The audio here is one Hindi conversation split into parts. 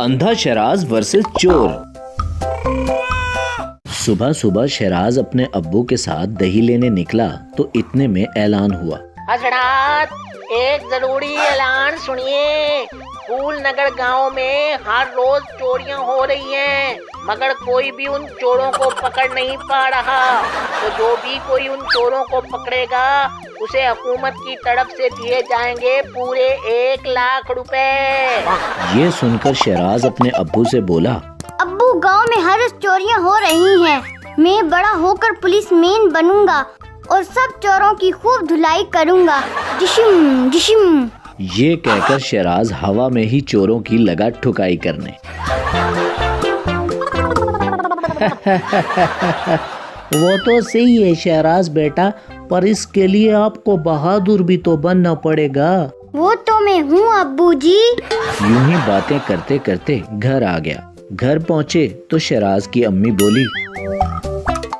अंधा शहराज वर्सेस चोर। सुबह सुबह शहराज अपने अब्बू के साथ दही लेने निकला तो इतने में ऐलान हुआ। हजरात, एक जरूरी ऐलान सुनिए। फूल नगर गांव में हर रोज चोरियां हो रही हैं, मगर कोई भी उन चोरों को पकड़ नहीं पा रहा। तो जो भी कोई उन चोरों को पकड़ेगा उसे हुकूमत की तरफ से दिए जाएंगे पूरे 1 लाख रुपए। ये सुनकर शहराज अपने अब्बू से बोला, अब्बू, गांव में हर रोज चोरियां हो रही हैं। मैं बड़ा होकर पुलिस मैन बनूंगा और सब चोरों की खूब धुलाई करूंगा। जिशिम जिशिम। ये कहकर शहराज हवा में ही चोरों की लगा ठुकाई करने। वो तो सही है शहराज बेटा, पर इसके लिए आपको बहादुर भी तो बनना पड़ेगा। वो तो मैं हूँ अब्बू जी। यूं ही बातें करते करते घर आ गया। घर पहुँचे तो शहराज की अम्मी बोली,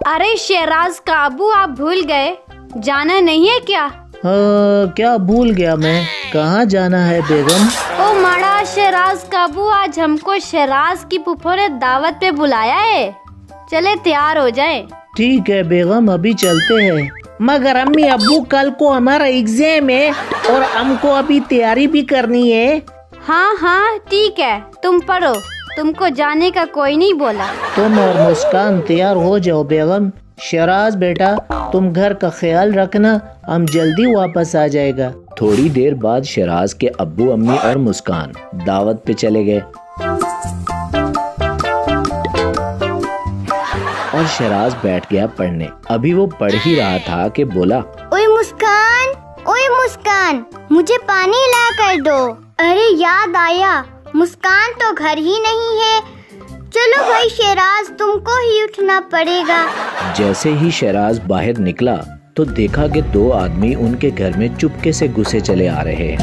अरे शहराज का अब्बू, आप भूल गए, जाना नहीं है क्या? क्या भूल गया मैं, कहाँ जाना है बेगम? ओ माड़ा शहराज का अब्बू, आज हमको शहराज की फूफो ने दावत पे बुलाया है, चले तैयार हो जाए। ठीक है बेगम, अभी चलते हैं। मगर अम्मी अब्बू, कल को हमारा एग्जाम है और हमको अभी तैयारी भी करनी है। हाँ हाँ ठीक है, तुम पढ़ो, तुमको जाने का कोई नहीं बोला। तुम और मुस्कान तैयार हो जाओ बेगम। शहराज बेटा, तुम घर का ख्याल रखना, हम जल्दी वापस आ जाएगा। थोड़ी देर बाद शहराज के अब्बू अम्मी और मुस्कान दावत पे चले गए और शहराज बैठ गया पढ़ने। अभी वो पढ़ ही रहा था कि बोला, ओए मुस्कान, मुझे पानी ला कर दो। अरे याद आया, मुस्कान तो घर ही नहीं है। चलो भाई शहराज, तुमको ही उठना पड़ेगा। जैसे ही शहराज बाहर निकला तो देखा कि 2 आदमी उनके घर में चुपके से घुसे चले आ रहे हैं।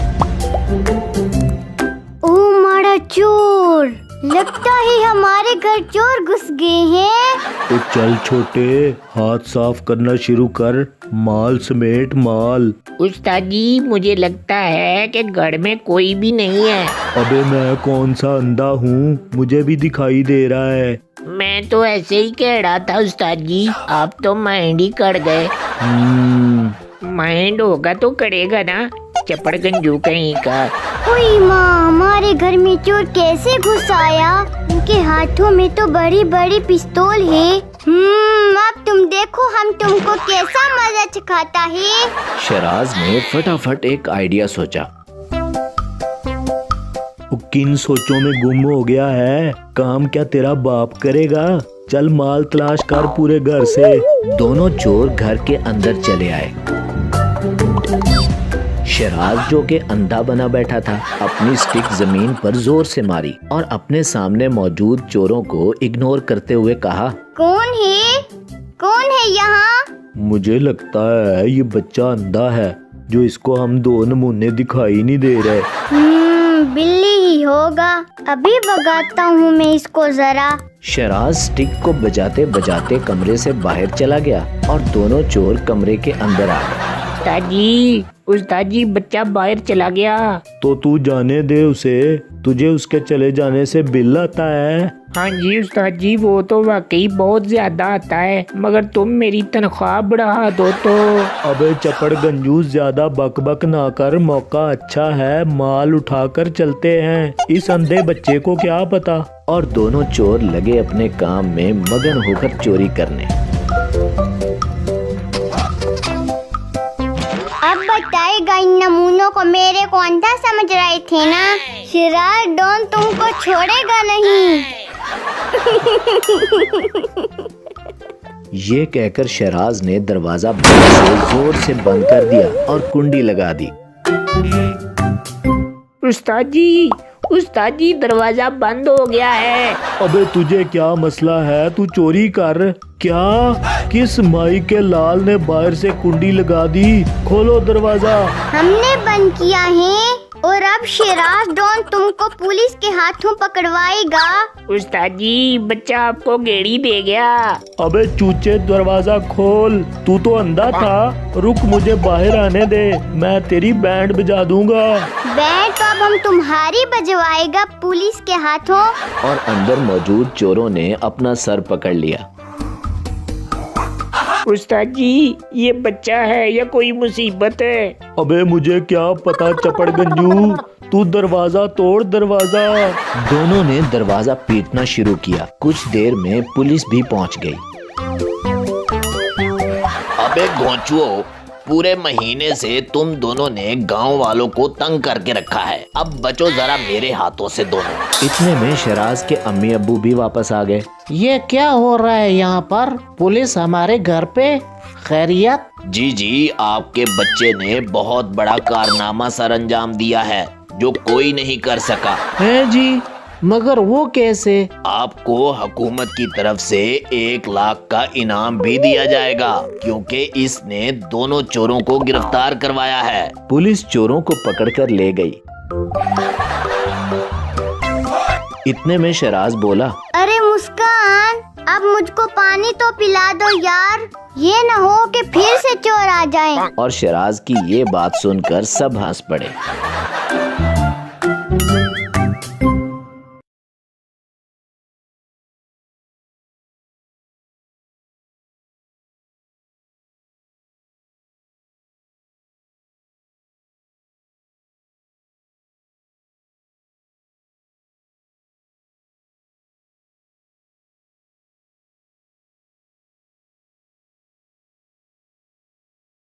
ओ मारा चोर, लगता है हमारे घर चोर घुस गए हैं। तो चल छोटे, हाथ साफ करना शुरू कर, माल समेट माल। उस्ताद जी, मुझे लगता है कि घर में कोई भी नहीं है। अबे मैं कौन सा अंधा हूँ, मुझे भी दिखाई दे रहा है। मैं तो ऐसे ही कह रहा था उस्ताद जी, आप तो माइंड ही कर गए। माइंड होगा तो करेगा ना, चपड़ गंजू कहीं का। ओए माँ, हमारे घर में चोर कैसे घुस आया? उनके हाथों में तो बड़ी बड़ी पिस्तौल है। अब तुम देखो हम तुमको कैसा मजा चखाता है। शहराज ने फटाफट एक आइडिया सोचा। किन सोचों में गुम हो गया है, काम क्या तेरा बाप करेगा? चल माल तलाश कर पूरे घर से। दोनों चोर घर के अंदर चले आए। शहराज जो कि अंधा बना बैठा था, अपनी स्टिक जमीन पर जोर से मारी और अपने सामने मौजूद चोरों को इग्नोर करते हुए कहा, कौन है यहाँ? मुझे लगता है ये बच्चा अंधा है, जो इसको हम 2 नमूने दिखाई नहीं दे रहे। बिल्ली ही होगा, अभी भगाता हूँ मैं इसको जरा। शहराज स्टिक को बजाते बजाते कमरे से बाहर चला गया और दोनों चोर कमरे के अंदर आ गए। उस्ताद जी, बच्चा बाहर चला गया। तो तू जाने दे उसे, तुझे उसके चले जाने से बिल आता है। हाँ जी उस्ताद जी, वो तो वाकई बहुत ज्यादा आता है, मगर तुम मेरी तनख्वाह बढ़ा दो तो। अबे चपड़ गंजू, ज्यादा बक बक ना कर, मौका अच्छा है, माल उठाकर चलते हैं। इस अंधे बच्चे को क्या पता। और दोनों चोर लगे अपने काम में मगन होकर चोरी करने। अब बताएगा, इन नमूनों को मेरे को अंधा समझ रहे थे ना। शहराज डॉन तुमको छोड़ेगा नहीं। ये कहकर शहराज ने दरवाजा से जोर से बंद कर दिया और कुंडी लगा दी। उस्ताद जी, दरवाजा बंद हो गया है। अबे तुझे क्या मसला है, तू चोरी कर क्या? किस माई के लाल ने बाहर से कुंडी लगा दी? खोलो दरवाजा। हमने बंद किया है। और अब शेराज डॉन तुमको पुलिस के हाथों पकड़वाएगा। उस्ताद जी, बच्चा आपको गेड़ी दे गया। अबे चूचे, दरवाजा खोल। तू तो अंधा था। रुक, मुझे बाहर आने दे, मैं तेरी बैंड बजा दूंगा। बैंड तो अब हम तुम्हारी बजवाएगा पुलिस के हाथों। और अंदर मौजूद चोरों ने अपना सर पकड़ लिया। उस्ताद जी, ये बच्चा है या कोई मुसीबत है? अबे मुझे क्या पता चपड़ गंजू, तू दरवाजा तोड़, दरवाजा। दोनों ने दरवाजा पीटना शुरू किया। कुछ देर में पुलिस भी पहुंच गई। अबे घोंचुओ, पूरे महीने से तुम दोनों ने गांव वालों को तंग करके रखा है। अब बचो जरा मेरे हाथों से दोनों। इतने में शराज के अम्मी अब्बू भी वापस आ गए। ये क्या हो रहा है यहाँ पर? पुलिस हमारे घर पे? खैरियत? जी, आपके बच्चे ने बहुत बड़ा कारनामा सर अंजाम दिया है जो कोई नहीं कर सका। है जी, मगर वो कैसे? आपको हुकूमत की तरफ से 1 लाख का इनाम भी दिया जाएगा क्योंकि इसने दोनों चोरों को गिरफ्तार करवाया है। पुलिस चोरों को पकड़कर ले गई। इतने में शराज बोला, अरे मुस्कान, अब मुझको पानी तो पिला दो यार, ये न हो कि फिर से चोर आ जाएं। और शराज की ये बात सुनकर सब हंस पड़े।